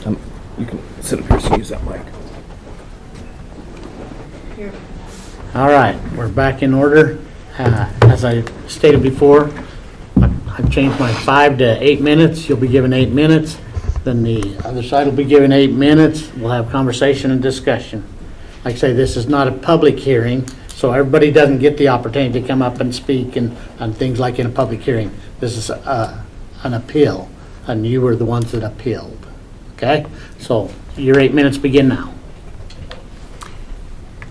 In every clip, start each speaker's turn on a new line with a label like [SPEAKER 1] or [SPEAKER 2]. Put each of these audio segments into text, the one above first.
[SPEAKER 1] You can sit up here so use that mic.
[SPEAKER 2] Here.
[SPEAKER 3] All right, we're back in order. As I stated before, I've changed my 5 to 8 minutes. You'll be given 8 minutes. Then the other side will be given 8 minutes. We'll have conversation and discussion. Like I say, this is not a public hearing, so everybody doesn't get the opportunity to come up and speak and on things like in a public hearing. This is an appeal, and you were the ones that appealed. Okay? So your 8 minutes begin now.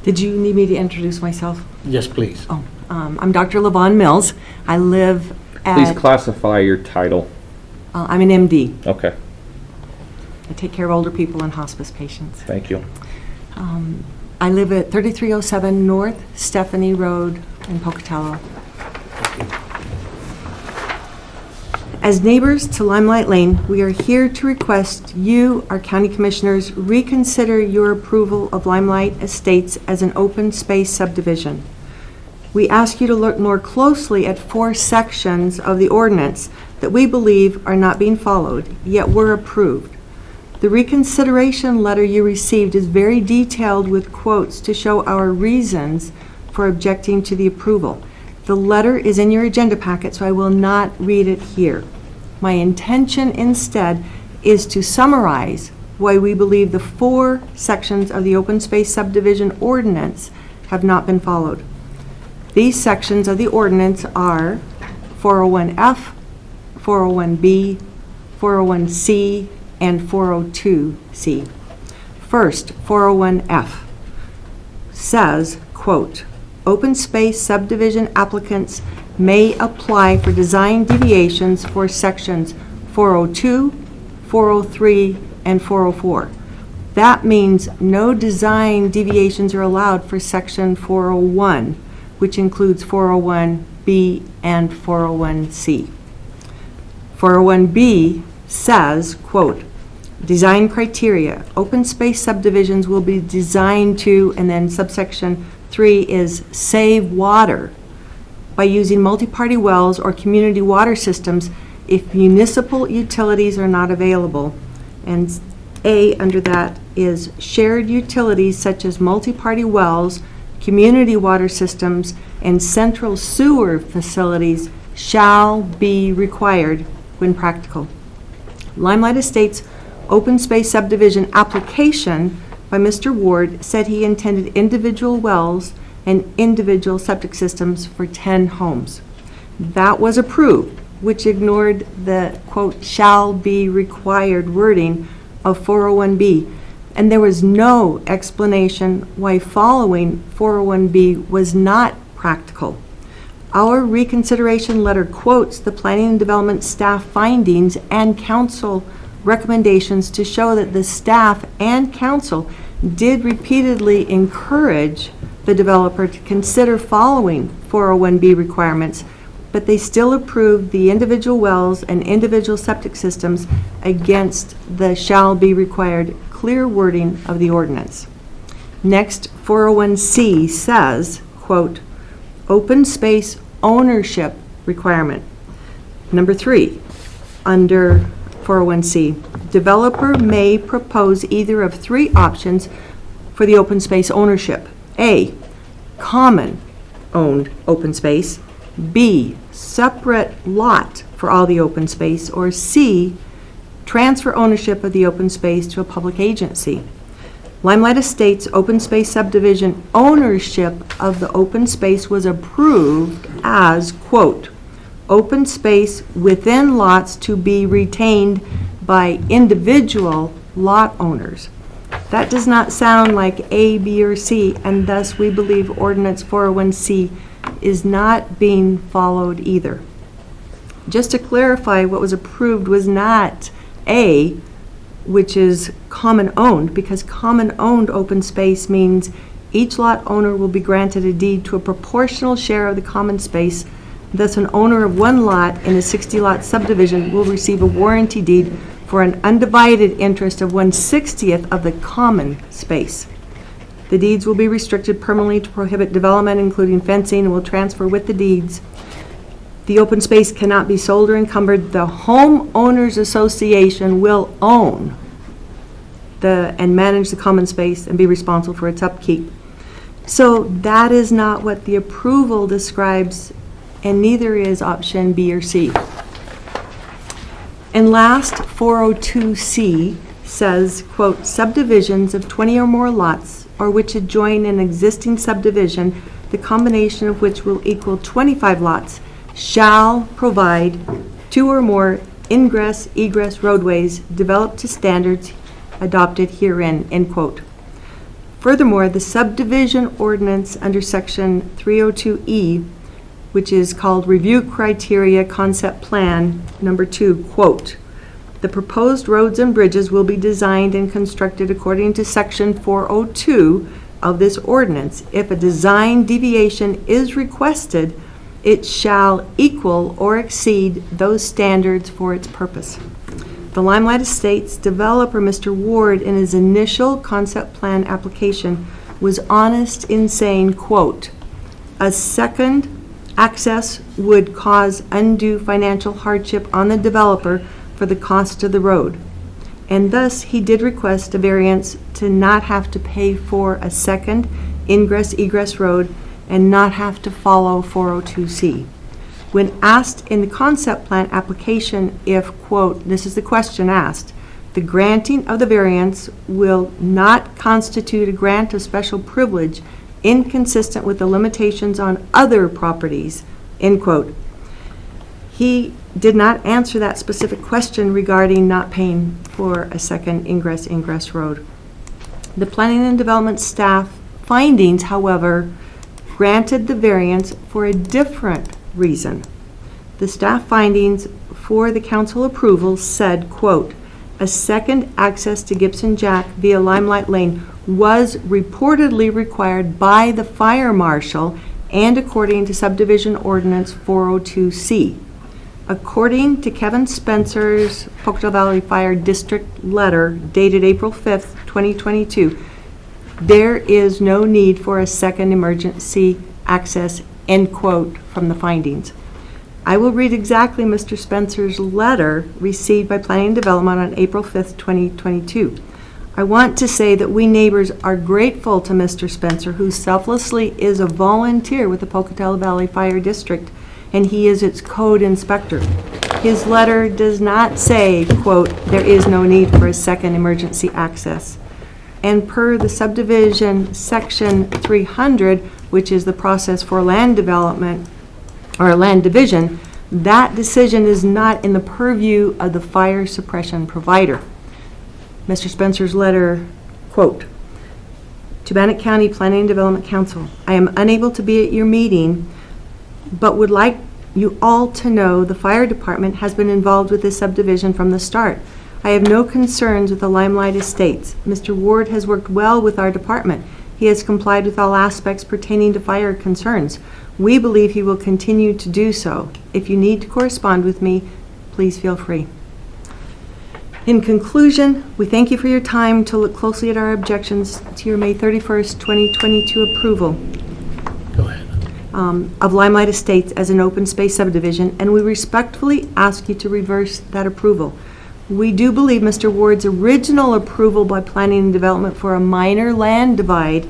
[SPEAKER 2] Did you need me to introduce myself?
[SPEAKER 3] Yes, please.
[SPEAKER 2] Oh, I'm Dr. LaVon Mills. I live at...
[SPEAKER 1] Please classify your title.
[SPEAKER 2] I'm an MD.
[SPEAKER 1] Okay,
[SPEAKER 2] I take care of older people and hospice patients.
[SPEAKER 1] thank you.
[SPEAKER 2] I live at 3307 North Stephanie Road in Pocatello. As neighbors to Limelight Lane, we are here to request you, our county commissioners, reconsider your approval of Limelight Estates as an open space subdivision. We ask you to look more closely at 4 sections of the ordinance that we believe are not being followed, yet were approved. The reconsideration letter you received is very detailed with quotes to show our reasons for objecting to the approval. The letter is in your agenda packet, so I will not read it here. My intention instead is to summarize why we believe the 4 sections of the open space subdivision ordinance have not been followed. These sections of the ordinance are 401F, 401B, 401C, and 402C. First, 401F says, quote, open space subdivision applicants may apply for design deviations for sections 402, 403, and 404. That means no design deviations are allowed for section 401, which includes 401B and 401C. 401B says, quote, design criteria, open space subdivisions will be designed to, and then subsection 3 is save water by using multi-party wells or community water systems if municipal utilities are not available. And A under that is shared utilities such as multi-party wells, community water systems, and central sewer facilities shall be required when practical. Limelight Estates open space subdivision application by Mr. Ward said he intended individual wells and individual septic systems for 10 homes. That was approved, which ignored the, quote, shall be required wording of 401B, and there was no explanation why following 401B was not practical. Our reconsideration letter quotes the Planning and Development staff findings and council recommendations to show that the staff and council did repeatedly encourage the developer to consider following 401B requirements, but they still approved the individual wells and individual septic systems against the shall be required clear wording of the ordinance. Next, 401C says, quote, open space ownership requirement. Number 3, under 401C, developer may propose either of 3 options for the open space ownership. A, common owned open space. B, separate lot for all the open space. Or C, transfer ownership of the open space to a public agency. Limelight Estates open space subdivision ownership of the open space was approved as, quote, open space within lots to be retained by individual lot owners. That does not sound like A, B, or C, and thus we believe Ordinance 401C is not being followed either. Just to clarify, what was approved was not A, which is common owned, because common owned open space means each lot owner will be granted a deed to a proportional share of the common space. Thus, an owner of one lot in a 60-lot subdivision will receive a warranty deed for an undivided interest of 1/60th of the common space. The deeds will be restricted permanently to prohibit development, including fencing, and will transfer with the deeds. The open space cannot be sold or encumbered. The homeowners association will own and manage the common space and be responsible for its upkeep. So that is not what the approval describes, and neither is option B or C. And last, 402C says, quote, subdivisions of 20 or more lots or which adjoin an existing subdivision, the combination of which will equal 25 lots, shall provide 2 or more ingress-egress roadways developed to standards adopted herein, end quote. Furthermore, the subdivision ordinance under section 302E, which is called Review Criteria Concept Plan, number 2, quote, the proposed roads and bridges will be designed and constructed according to section 402 of this ordinance. If a design deviation is requested, it shall equal or exceed those standards for its purpose. The Limelight Estates developer, Mr. Ward, in his initial concept plan application, was honest in saying, quote, a second access would cause undue financial hardship on the developer for the cost of the road. And thus, he did request a variance to not have to pay for a second ingress-egress road and not have to follow 402C. When asked in the concept plan application if, quote, this is the question asked, the granting of the variance will not constitute a grant of special privilege inconsistent with the limitations on other properties, end quote. He did not answer that specific question regarding not paying for a second ingress-egress road. The planning and development staff findings, however, granted the variance for a different reason. The staff findings for the council approval said, quote, a second access to Gibson Jack via Limelight Lane was reportedly required by the fire marshal and according to subdivision ordinance 402C. According to Kevin Spencer's Pocatello Valley Fire District letter dated April 5th, 2022, there is no need for a second emergency access, end quote, from the findings. I will read exactly Mr. Spencer's letter received by Planning and Development on April 5th, 2022. I want to say that we neighbors are grateful to Mr. Spencer, who selflessly is a volunteer with the Pocatello Valley Fire District, and he is its code inspector. His letter does not say, quote, there is no need for a second emergency access. And per the subdivision section 300, which is the process for land development or land division, that decision is not in the purview of the fire suppression provider. Mr. Spencer's letter, quote, to Bannock County Planning and Development Council, I am unable to be at your meeting, but would like you all to know the fire department has been involved with this subdivision from the start. I have no concerns with the Limelight Estates. Mr. Ward has worked well with our department. He has complied with all aspects pertaining to fire concerns. We believe he will continue to do so. If you need to correspond with me, please feel free. In conclusion, we thank you for your time to look closely at our objections to your May 31st, 2022 approval of Limelight Estates as an open space subdivision, and we respectfully ask you to reverse that approval. We do believe Mr. Ward's original approval by Planning and Development for a minor land divide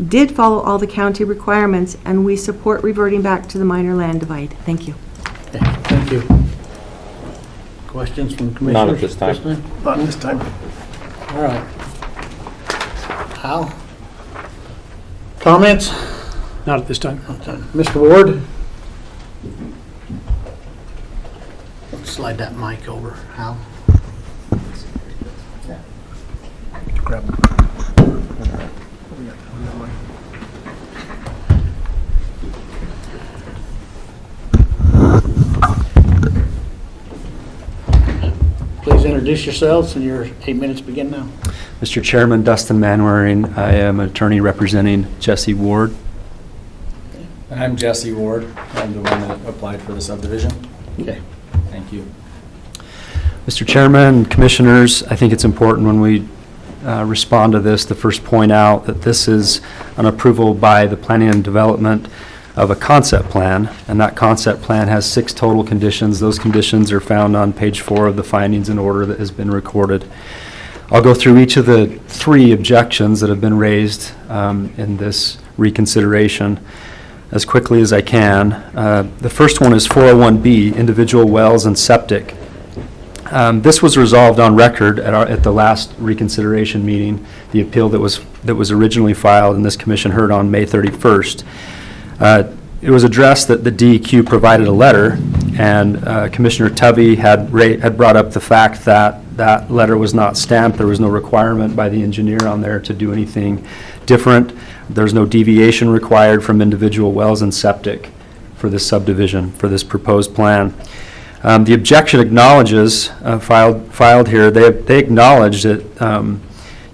[SPEAKER 2] did follow all the county requirements, and we support reverting back to the minor land divide. Thank you.
[SPEAKER 3] Okay, thank you. Questions from commissioners?
[SPEAKER 1] Not at this time.
[SPEAKER 4] Not this time.
[SPEAKER 3] All right. Al? Comments?
[SPEAKER 4] Not at this time.
[SPEAKER 3] Mr. Ward? Let's slide that mic over, Al.
[SPEAKER 4] Grab.
[SPEAKER 3] Please introduce yourselves and your 8 minutes begin now.
[SPEAKER 5] Mr. Chairman, Dustin Manwaring. I am an attorney representing Jesse Ward.
[SPEAKER 6] I'm Jesse Ward. I'm the one that applied for the subdivision.
[SPEAKER 3] Okay.
[SPEAKER 6] Thank you.
[SPEAKER 5] Mr. Chairman, Commissioners, I think it's important when we respond to this to first point out that this is an approval by the Planning and Development of a concept plan, and that concept plan has 6 total conditions. Those conditions are found on page 4 of the findings and order that has been recorded. I'll go through each of the 3 objections that have been raised in this reconsideration as quickly as I can. The first one is 401B, individual wells and septic. This was resolved on record at the last reconsideration meeting, the appeal that was originally filed and this commission heard on May 31st. It was addressed that the DEQ provided a letter, and Commissioner Tubby had brought up the fact that that letter was not stamped. There was no requirement by the engineer on there to do anything different. There's no deviation required from individual wells and septic for this subdivision, for this proposed plan. The objection acknowledges, filed here, they acknowledge that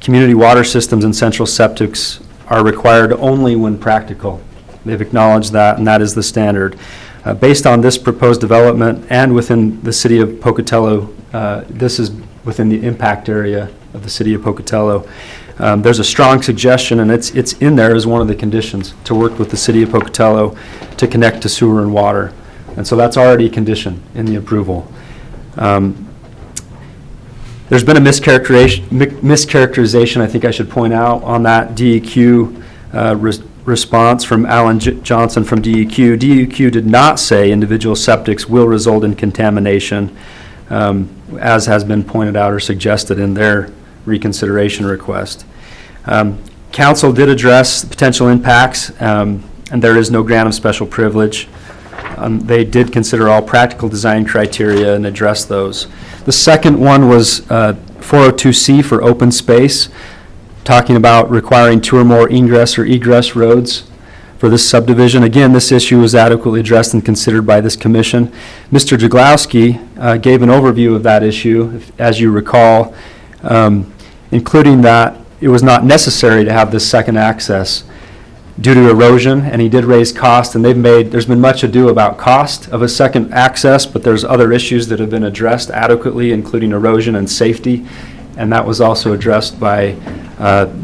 [SPEAKER 5] community water systems and central septics are required only when practical. They've acknowledged that, and that is the standard. Based on this proposed development and within the city of Pocatello, this is within the impact area of the city of Pocatello. There's a strong suggestion, and it's in there as one of the conditions, to work with the city of Pocatello to connect to sewer and water. And so that's already a condition in the approval. There's been a mischaracterization, I think I should point out, on that DEQ response from Alan Johnson from DEQ. DEQ did not say individual septics will result in contamination, as has been pointed out or suggested in their reconsideration request. Council did address potential impacts, and there is no grant of special privilege. They did consider all practical design criteria and address those. The second one was 402C for open space, talking about requiring 2 or more ingress or egress roads for this subdivision. Again, this issue was adequately addressed and considered by this commission. Mr. Jaglowski gave an overview of that issue, as you recall, including that it was not necessary to have this second access due to erosion, and he did raise cost, and there's been much ado about cost of a second access, but there's other issues that have been addressed adequately, including erosion and safety, and that was also addressed by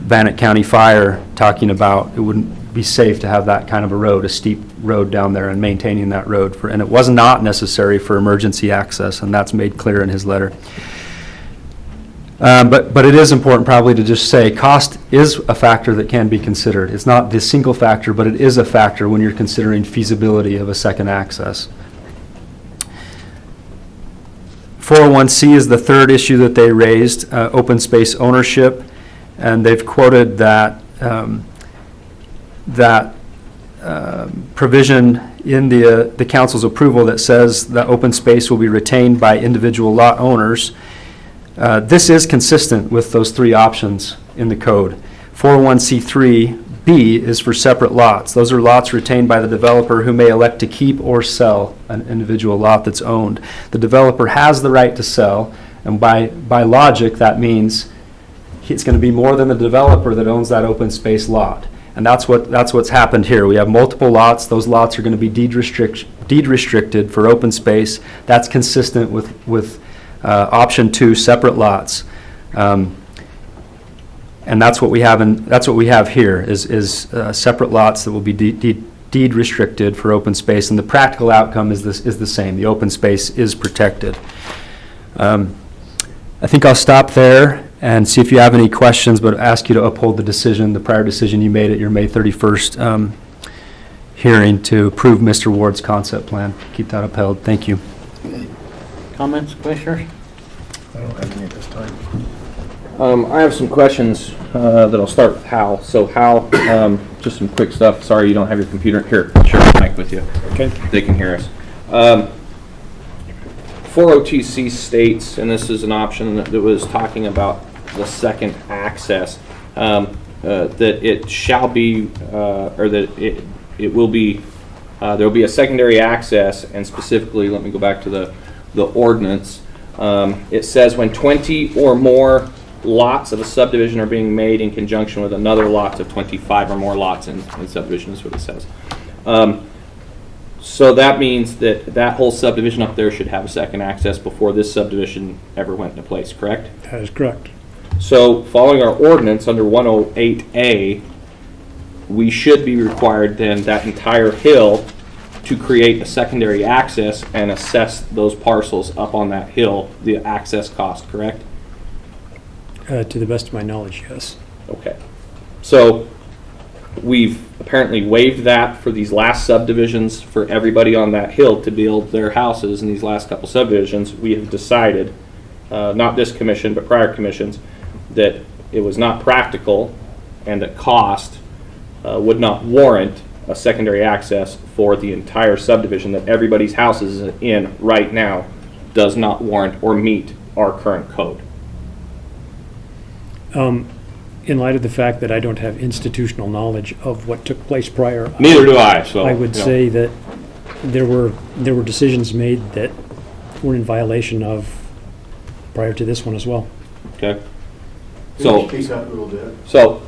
[SPEAKER 5] Bannock County Fire, talking about it wouldn't be safe to have that kind of a road, a steep road down there, and maintaining that road, and it was not necessary for emergency access, and that's made clear in his letter. But it is important probably to just say cost is a factor that can be considered. It's not the single factor, but it is a factor when you're considering feasibility of a second access. 401C is the third issue that they raised, open space ownership, and they've quoted that provision in the council's approval that says that open space will be retained by individual lot owners. This is consistent with those 3 options in the code. 401C3B is for separate lots. Those are lots retained by the developer who may elect to keep or sell an individual lot that's owned. The developer has the right to sell, and by logic, that means it's going to be more than the developer that owns that open space lot. And that's what's happened here. We have multiple lots. Those lots are going to be deed restricted for open space. That's consistent with option 2, separate lots, and that's what we have. That's what we have here is separate lots that will be deed restricted for open space, and the practical outcome is the same. The open space is protected. I think I'll stop there and see if you have any questions, but ask you to uphold the prior decision you made at your May 31st hearing to approve Mr. Ward's concept plan. Keep that upheld. Thank you.
[SPEAKER 3] Comments, Commissioners?
[SPEAKER 4] I don't have any at this time.
[SPEAKER 1] I have some questions that I'll start with Hal. So Hal, just some quick stuff. Sorry you don't have your computer. Here, share the mic with you.
[SPEAKER 4] Okay.
[SPEAKER 1] They can hear us. 402C states, and this is an option that was talking about the second access, that it shall be, or that it will be, there will be a secondary access, and specifically, let me go back to the ordinance. It says when 20 or more lots of a subdivision are being made in conjunction with another lot of 25 or more lots in subdivision is what it says. So that means that whole subdivision up there should have a second access before this subdivision ever went into place, correct?
[SPEAKER 4] That is correct.
[SPEAKER 1] So following our ordinance under 108A, we should be required then that entire hill to create a secondary access and assess those parcels up on that hill, the access cost, correct?
[SPEAKER 4] To the best of my knowledge, yes.
[SPEAKER 1] Okay. So we've apparently waived that for these last subdivisions for everybody on that hill to build their houses in these last couple subdivisions. We have decided, not this commission, but prior commissions, that it was not practical and that cost would not warrant a secondary access for the entire subdivision that everybody's house is in right now does not warrant or meet our current code.
[SPEAKER 4] In light of the fact that I don't have institutional knowledge of what took place prior.
[SPEAKER 1] Neither do I, so.
[SPEAKER 4] I would
[SPEAKER 1] you know.
[SPEAKER 4] say that there were decisions made that were in violation of prior to this one as well.
[SPEAKER 1] Okay. So,
[SPEAKER 7] Case up a little bit.
[SPEAKER 1] so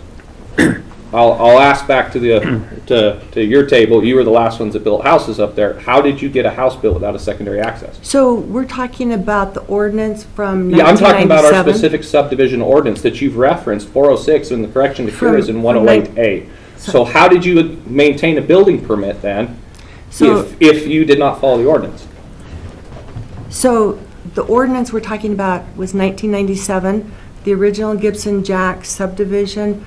[SPEAKER 1] I'll ask back to the to your table. You were the last ones that built houses up there. How did you get a house built without a secondary access?
[SPEAKER 2] So we're talking about the ordinance from 1997?
[SPEAKER 1] Yeah, I'm talking about our specific subdivision ordinance that you've referenced, 406, and the correction to here is in 108A. So how did you maintain a building permit then,
[SPEAKER 2] So-
[SPEAKER 1] if you did not follow the ordinance?
[SPEAKER 2] So the ordinance we're talking about was 1997. The original Gibson Jack subdivision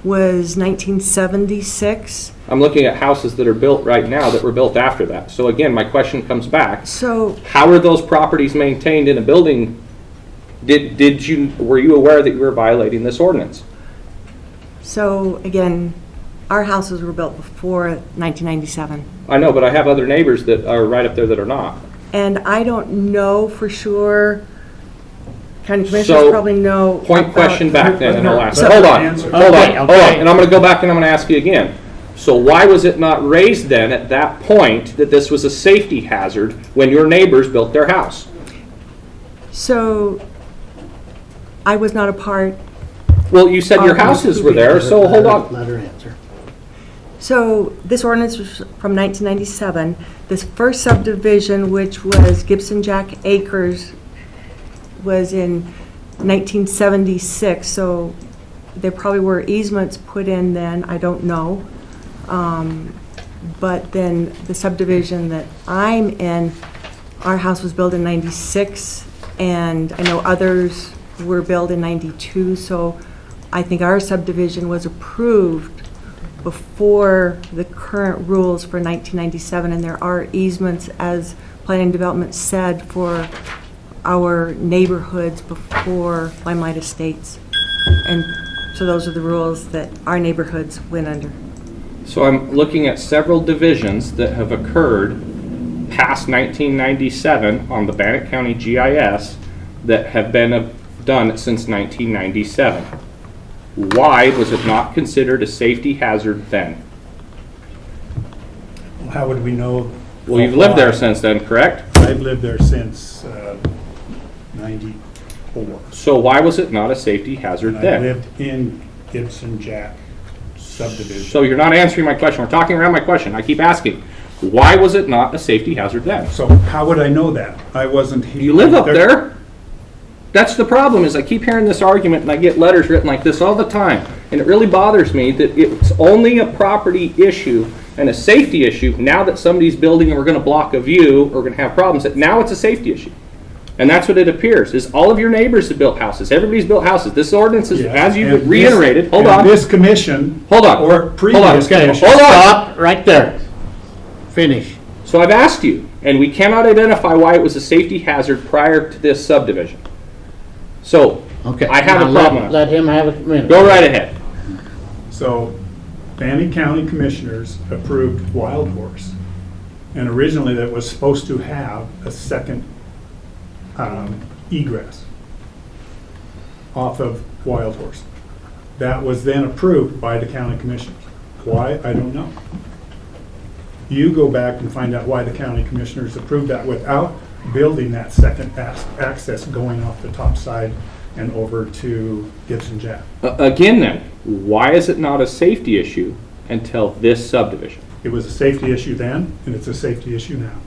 [SPEAKER 2] was 1976.
[SPEAKER 1] I'm looking at houses that are built right now that were built after that. So again, my question comes back.
[SPEAKER 2] So
[SPEAKER 1] How are those properties maintained in a building? Were you aware that you were violating this ordinance?
[SPEAKER 2] again, our houses were built before 1997.
[SPEAKER 1] I know, but I have other neighbors that are right up there that are not.
[SPEAKER 2] And I don't know for sure, county commissioners
[SPEAKER 1] So,
[SPEAKER 2] probably know.
[SPEAKER 1] Point
[SPEAKER 2] about-
[SPEAKER 1] question back then, and I'll ask.
[SPEAKER 2] So-
[SPEAKER 1] Hold on,
[SPEAKER 7] Answer.
[SPEAKER 1] hold on,
[SPEAKER 3] Okay,
[SPEAKER 1] hold on,
[SPEAKER 3] okay.
[SPEAKER 1] and I'm gonna go back and I'm gonna ask you again. So why was it not raised then at that point that this was a safety hazard when your neighbors built their house?
[SPEAKER 2] So I was not a part.
[SPEAKER 1] Well, you said your houses were there, so hold on.
[SPEAKER 3] Let her answer.
[SPEAKER 2] So this ordinance was from 1997. This first subdivision, which was Gibson Jack Acres, was in 1976. So there probably were easements put in then, I don't know. But then the subdivision that I'm in, our house was built in 96, and I know others were built in 92, so I think our subdivision was approved before the current rules for 1997, and there are easements, as Planning and Development said, for our neighborhoods before Limelight Estates. And so those are the rules that our neighborhoods went under.
[SPEAKER 1] So I'm looking at several divisions that have occurred past 1997 on the Bannock County GIS that have been done since 1997. Why was it not considered a safety hazard then?
[SPEAKER 7] How would we know?
[SPEAKER 1] Well, you've lived there since then, correct?
[SPEAKER 7] I've lived there since 94.
[SPEAKER 1] So why was it not a safety hazard
[SPEAKER 7] I
[SPEAKER 1] then?
[SPEAKER 7] lived in Gibson Jack subdivision.
[SPEAKER 1] So you're not answering my question. We're talking around my question. I keep asking. Why was it not a safety hazard then?
[SPEAKER 7] So how would I know that? I wasn't here.
[SPEAKER 1] You live up there. That's the problem, is I keep hearing this argument and I get letters written like this all the time. And it really bothers me that it's only a property issue and a safety issue now that somebody's building and we're gonna block a view or we're gonna have problems, that now it's a safety issue. And that's what it appears, is all of your neighbors have built houses. Everybody's built houses. This ordinance is,
[SPEAKER 7] Yeah,
[SPEAKER 1] as you
[SPEAKER 7] and
[SPEAKER 1] reiterated,
[SPEAKER 7] this-
[SPEAKER 1] hold
[SPEAKER 7] and
[SPEAKER 1] on.
[SPEAKER 7] This commission.
[SPEAKER 1] Hold on.
[SPEAKER 7] Or previous
[SPEAKER 3] Okay,
[SPEAKER 7] commission.
[SPEAKER 1] Hold on.
[SPEAKER 3] stop right there. Finish.
[SPEAKER 1] So I've asked you, and we cannot identify why it was a safety hazard prior to this subdivision. So,
[SPEAKER 3] Okay.
[SPEAKER 1] I have a
[SPEAKER 3] now
[SPEAKER 1] problem.
[SPEAKER 3] Let him have a minute.
[SPEAKER 1] go right ahead.
[SPEAKER 7] So, Bannock County Commissioners approved Wild Horse. And originally that was supposed to have a second egress off of Wild Horse. That was then approved by the county commissioners. Why, I don't know. You go back and find out why the county commissioners approved that without building that second access going off the top side and over to Gibson Jack.
[SPEAKER 1] Again then, why is it not a safety issue until this subdivision?
[SPEAKER 7] It was a safety issue then, and it's a safety issue now.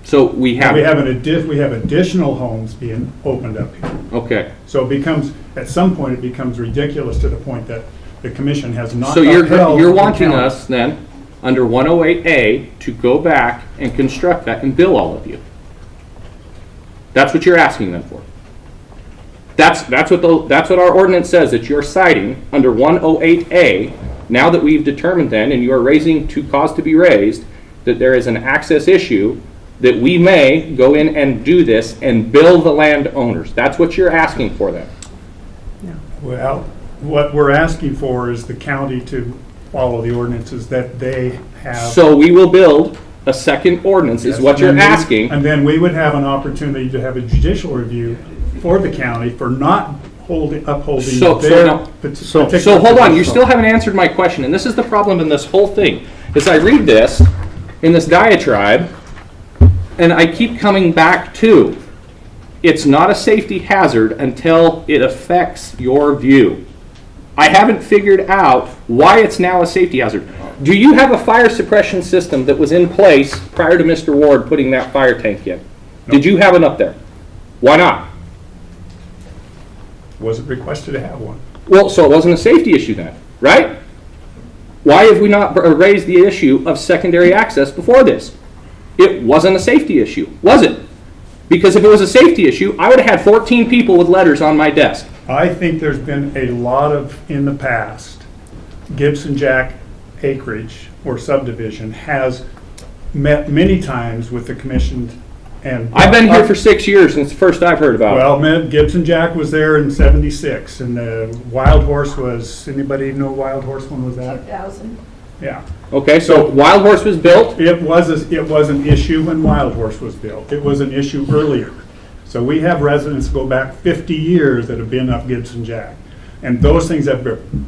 [SPEAKER 1] So we have.
[SPEAKER 7] We have additional homes being opened up here.
[SPEAKER 1] Okay.
[SPEAKER 7] So it becomes, at some point, it becomes ridiculous to the point that the commission has not
[SPEAKER 1] So you're
[SPEAKER 7] upheld the
[SPEAKER 1] wanting
[SPEAKER 7] county.
[SPEAKER 1] us then, under 108A, to go back and construct that and bill all of you? That's what you're asking them for? That's what our ordinance says, that you're citing under 108A, now that we've determined then, and you are raising to cause to be raised, that there is an access issue, that we may go in and do this and bill the landowners. That's what you're asking for then.
[SPEAKER 7] Well, what we're asking for is the county to follow the ordinances that they have.
[SPEAKER 1] So we will build a second ordinance, is what you're asking.
[SPEAKER 7] And then we would have an opportunity to have a judicial review for the county for not upholding their particular.
[SPEAKER 1] So hold on, you still haven't answered my question, and this is the problem in this whole thing, is I read this in this diatribe, and I keep coming back to, it's not a safety hazard until it affects your view. I haven't figured out why it's now a safety hazard. Do you have a fire suppression system that was in place prior to Mr. Ward putting that fire tank in? Did you have it up there? Why not?
[SPEAKER 7] Wasn't requested to have one.
[SPEAKER 1] Well, so it wasn't a safety issue then, right? Why have we not raised the issue of secondary access before this? It wasn't a safety issue, was it? Because if it was a safety issue, I would have had 14 people with letters on my desk.
[SPEAKER 7] I think there's been a lot of, in the past, Gibson Jack acreage or subdivision has met many times with the commission and.
[SPEAKER 1] I've been here for 6 years, and it's the first I've heard about it.
[SPEAKER 7] Well, Gibson Jack was there in '76, and the Wild Horse was, anybody know Wild Horse, when was that?
[SPEAKER 8] 2000.
[SPEAKER 7] Yeah.
[SPEAKER 1] Okay, so Wild Horse was built?
[SPEAKER 7] It was an issue when Wild Horse was built. It was an issue earlier. So we have residents go back 50 years that have been up Gibson Jack. And those things have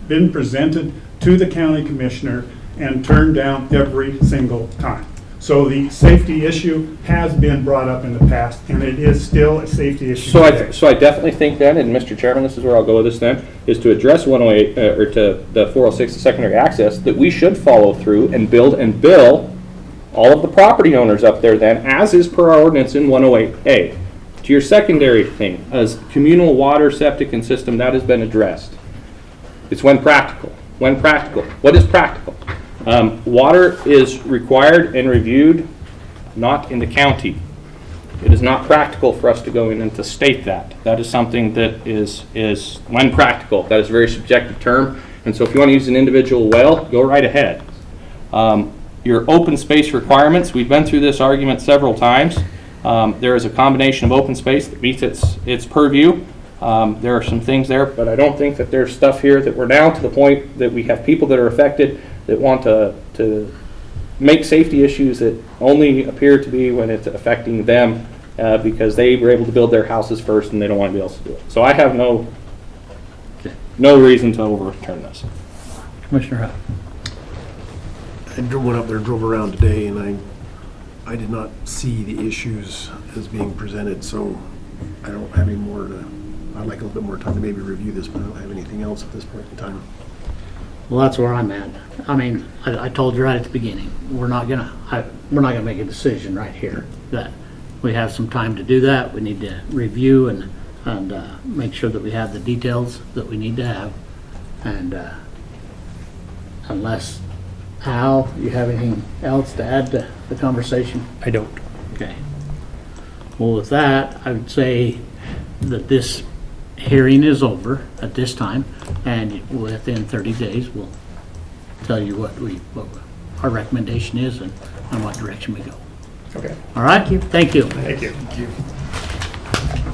[SPEAKER 7] been presented to the county commissioner and turned down every single time. So the safety issue has been brought up in the past, and it is still a safety issue today.
[SPEAKER 1] So I definitely think then, and Mr. Chairman, this is where I'll go with this then, is to address 108, or to the 406, the secondary access, that we should follow through and build and bill all of the property owners up there then, as is per our ordinance in 108A. To your secondary thing, as communal water, septic, and system, that has been addressed. It's when practical. When practical. What is practical? Water is required and reviewed not in the county. It is not practical for us to go in and to state that. That is something that is when practical. That is a very subjective term. And so if you want to use an individual well, go right ahead. Your open space requirements, we've been through this argument several times. There is a combination of open space that meets its purview. There are some things there, but I don't think that there's stuff here that we're now to the point that we have people that are affected that want to make safety issues that only appear to be when it's affecting them because they were able to build their houses first and they don't want to be able to do it. So I have no reason to overturn this.
[SPEAKER 3] Commissioner Huff.
[SPEAKER 9] I went up there, drove around today, and I did not see the issues as being presented, so I don't have any more I'd like a little bit more time to maybe review this, but I don't have anything else at this point in time.
[SPEAKER 3] Well, that's where I'm at. I mean, I told you right at the beginning, we're not gonna make a decision right here. That we have some time to do that. We need to review and make sure that we have the details that we need to have. And unless, Al, you have anything else to add to the conversation?
[SPEAKER 4] I don't.
[SPEAKER 3] Okay. Well, with that, I would say that this hearing is over at this time, and within 30 days, we'll tell you what our recommendation is and what direction we go.
[SPEAKER 7] Okay.
[SPEAKER 3] All right? Thank you.
[SPEAKER 7] Thank you.
[SPEAKER 9] Thank you.